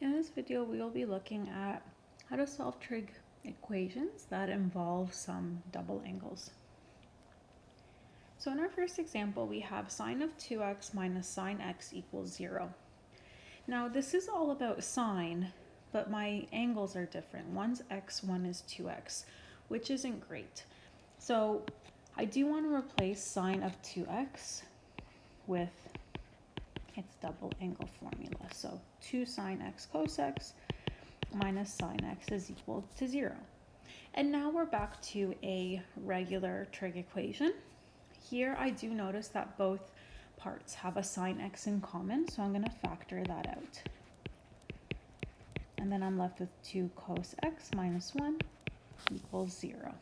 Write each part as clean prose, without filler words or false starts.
In this video, we will be looking at how to solve trig equations that involve some double angles. So in our first example, we have sine of 2x minus sine x equals 0. Now this is all about sine, but my angles are different. One's x, one is 2x, which isn't great. So I do want to replace sine of 2x with its double angle formula. So 2 sine x cos x minus sine x is equal to 0. And now we're back to a regular trig equation. Here I do notice that both parts have a sine x in common, so I'm going to factor that out. And then I'm left with 2 cos x minus 1 equals 0.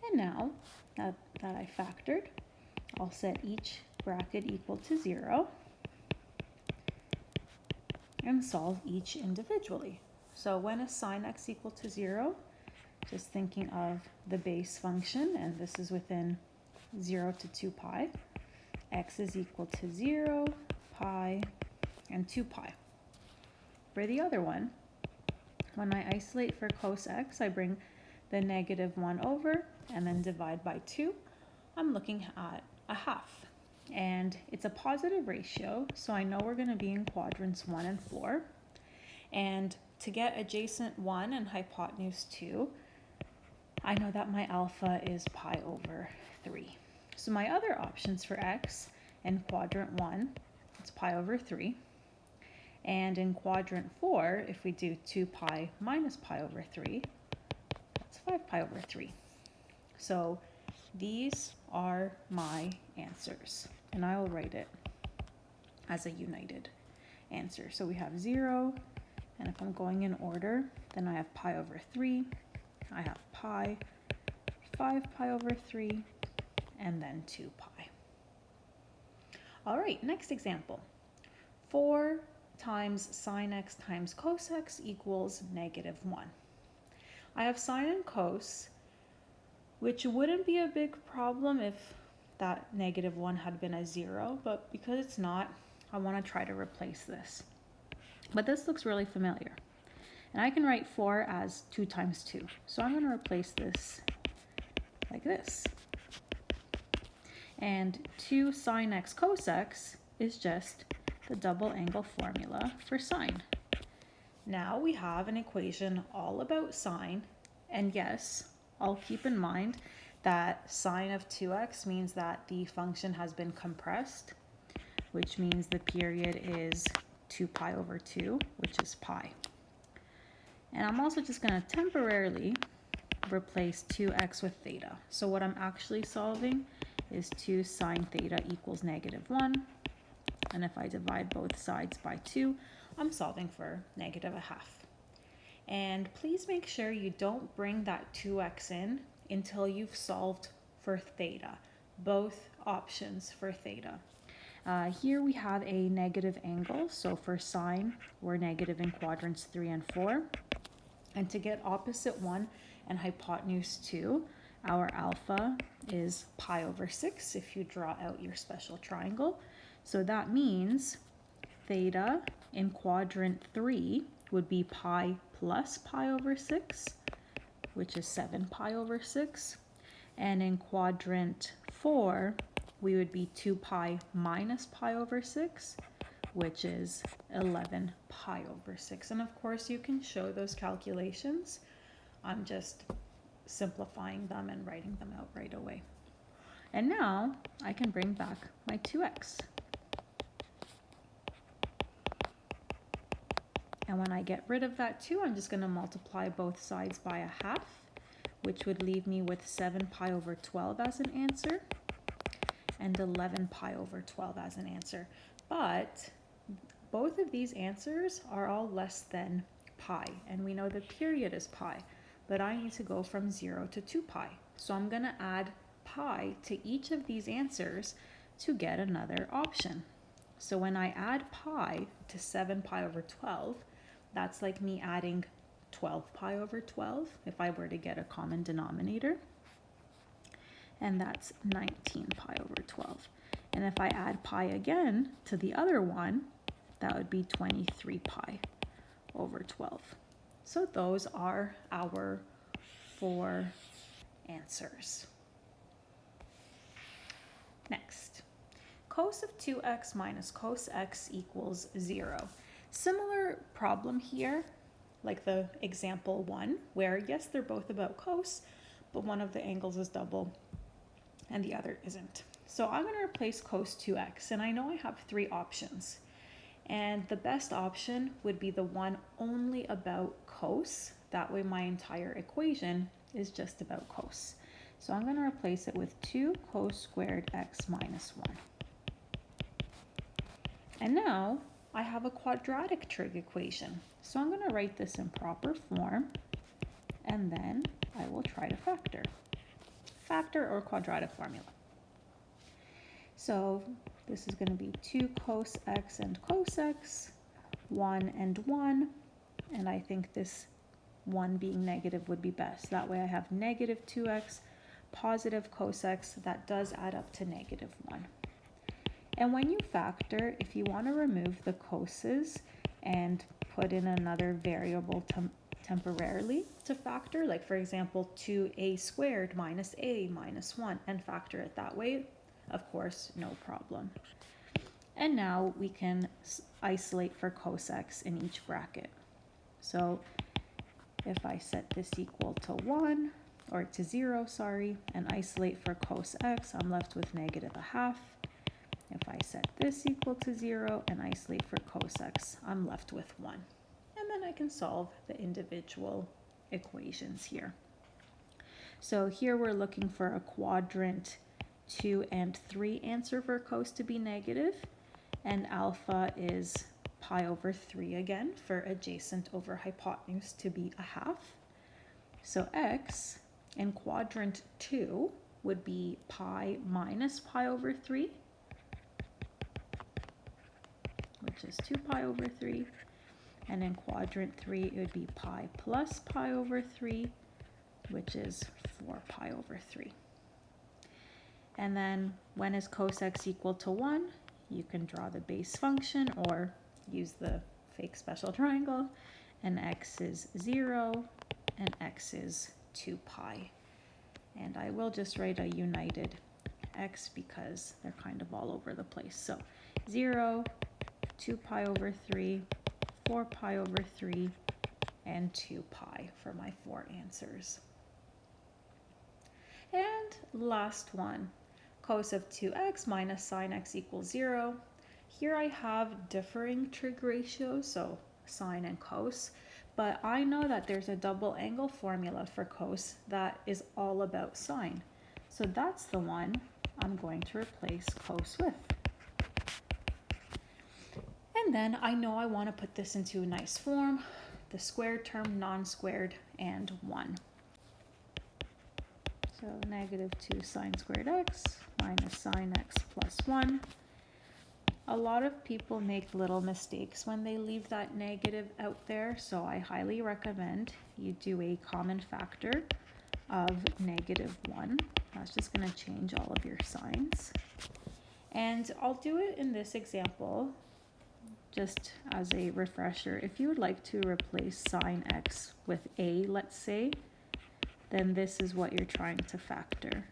And now that I factored, I'll set each bracket equal to 0 and solve each individually. So when is sine x equal to 0? Just thinking of the base function, and this is within 0 to 2 pi. X is equal to 0, pi, and 2 pi. For the other one, when I isolate for cos x, I bring the negative 1 over and then divide by 2. I'm looking at a half. And it's a positive ratio, so I know we're going to be in quadrants 1 and 4. And to get adjacent 1 and hypotenuse 2, I know that my alpha is pi over 3. So my other options for x in quadrant 1, it's pi over 3. And in quadrant 4, if we do 2 pi minus pi over 3, that's 5 pi over 3. So these are my answers, and I will write it as a united answer. So we have 0, and if I'm going in order, then I have pi over 3, I have pi, 5 pi over 3, and then 2 pi. All right, next example. 4 times sine x times cos x equals negative 1. I have sine and cos, which wouldn't be a big problem if that negative 1 had been a 0, but because it's not, I want to try to replace this. But this looks really familiar. And I can write 4 as 2 times 2. So I'm going to replace this like this. And 2 sine x cos x is just the double angle formula for sine. Now we have an equation all about sine, and yes, I'll keep in mind that sine of 2x means that the function has been compressed, which means the period is 2 pi over 2, which is pi. And I'm also just going to temporarily replace 2x with theta. So what I'm actually solving is 2 sine theta equals negative 1. And if I divide both sides by 2, I'm solving for negative a half. And please make sure you don't bring that 2x in until you've solved for theta, both options for theta. Here we have a negative angle, so for sine, we're negative in quadrants 3 and 4. And to get opposite 1 and hypotenuse 2, our alpha is pi over 6 if you draw out your special triangle. So that means theta in quadrant 3 would be pi plus pi over 6, which is 7 pi over 6. And in quadrant 4, we would be 2 pi minus pi over 6, which is 11 pi over 6. And of course, you can show those calculations. I'm just simplifying them and writing them out right away. And now I can bring back my 2x. And when I get rid of that 2, I'm just going to multiply both sides by a half, which would leave me with 7 pi over 12 as an answer and 11 pi over 12 as an answer. But both of these answers are all less than pi, and we know the period is pi, but I need to go from 0 to 2 pi. So I'm going to add pi to each of these answers to get another option. So when I add pi to 7 pi over 12, that's like me adding 12 pi over 12 if I were to get a common denominator. And that's 19 pi over 12. And if I add pi again to the other one, that would be 23 pi over 12. So those are our 4 answers. Next, cos of 2x minus cos x equals 0. Similar problem here, like the example 1, where yes, they're both about cos, but one of the angles is double and the other isn't. So I'm going to replace cos 2x, and I know I have 3 options. And the best option would be the one only about cos. That way my entire equation is just about cos. So I'm going to replace it with 2 cos squared x minus 1. And now I have a quadratic trig equation. So I'm going to write this in proper form, and then I will try to factor. Factor or quadratic formula. So this is going to be 2 cos x and cos x, 1 and 1, and I think this 1 being negative would be best. That way I have negative 2x, positive cos x, that does add up to negative 1. And when you factor, if you want to remove the coses and put in another variable temporarily to factor, like for example 2a squared minus a minus 1, and factor it that way, of course, no problem. And now we can isolate for cos x in each bracket. So if I set this equal to 1, or to 0, sorry, and isolate for cos x, I'm left with negative a half. If I set this equal to 0 and isolate for cos x, I'm left with 1. And then I can solve the individual equations here. So here we're looking for a quadrant 2 and 3 answer for cos to be negative, and alpha is pi over 3 again for adjacent over hypotenuse to be a half. So x in quadrant 2 would be pi minus pi over 3, which is 2 pi over 3, and in quadrant 3 it would be pi plus pi over 3, which is 4 pi over 3. And then when is cos x equal to 1? You can draw the base function or use the fake special triangle, and x is 0 and x is 2 pi. And I will just write a united x because they're kind of all over the place. So 0, 2 pi over 3, 4 pi over 3, and 2 pi for my 4 answers. And last one, cos of 2x minus sine x equals 0. Here I have differing trig ratios, so sine and cos, but I know that there's a double angle formula for cos that is all about sine. So that's the one I'm going to replace cos with. And then I know I want to put this into a nice form, the squared term, non-squared, and 1. So negative 2 sine squared x minus sine x plus 1. A lot of people make little mistakes when they leave that negative out there, so I highly recommend you do a common factor of negative 1. That's just going to change all of your signs. And I'll do it in this example just as a refresher. If you would like to replace sine x with a, let's say, then this is what you're trying to factor.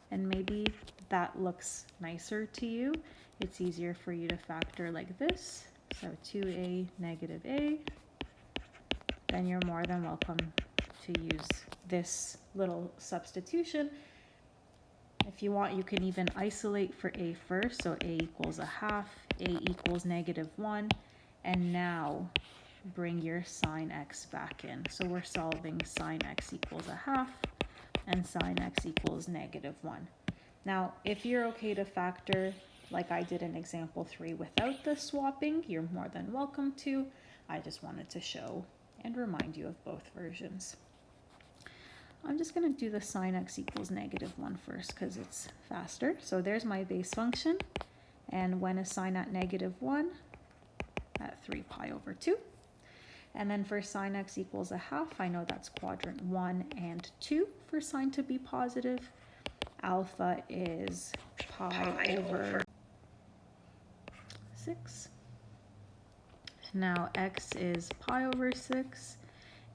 And maybe that looks nicer to you. It's easier for you to factor like this. So 2a negative a. Then you're more than welcome to use this little substitution. If you want, you can even isolate for a first. So a equals a half, a equals negative 1, and now bring your sine x back in. So we're solving sine x equals a half and sine x equals negative 1. Now, if you're okay to factor like I did in example 3 without the swapping, you're more than welcome to. I just wanted to show and remind you of both versions. I'm just going to do the sine x equals negative 1 first because it's faster. So there's my base function. And when is sine at negative 1? At 3 pi over 2. And then for sine x equals a half, I know that's quadrant 1 and 2 for sine to be positive. Alpha is pi over 6. Now x is pi over 6,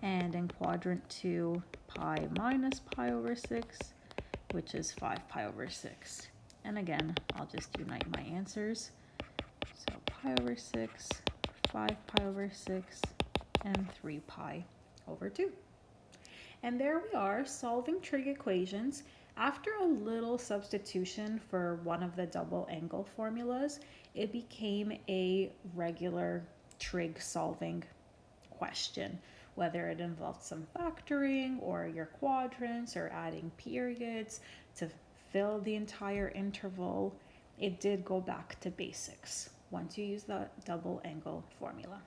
and in quadrant 2, pi minus pi over 6, which is 5 pi over 6. And again, I'll just unite my answers. So pi over 6, 5 pi over 6, and 3 pi over 2. And there we are, solving trig equations. After a little substitution for one of the double angle formulas, it became a regular trig solving question, whether it involved some factoring or your quadrants or adding periods to fill the entire interval. It did go back to basics once you use the double angle formula.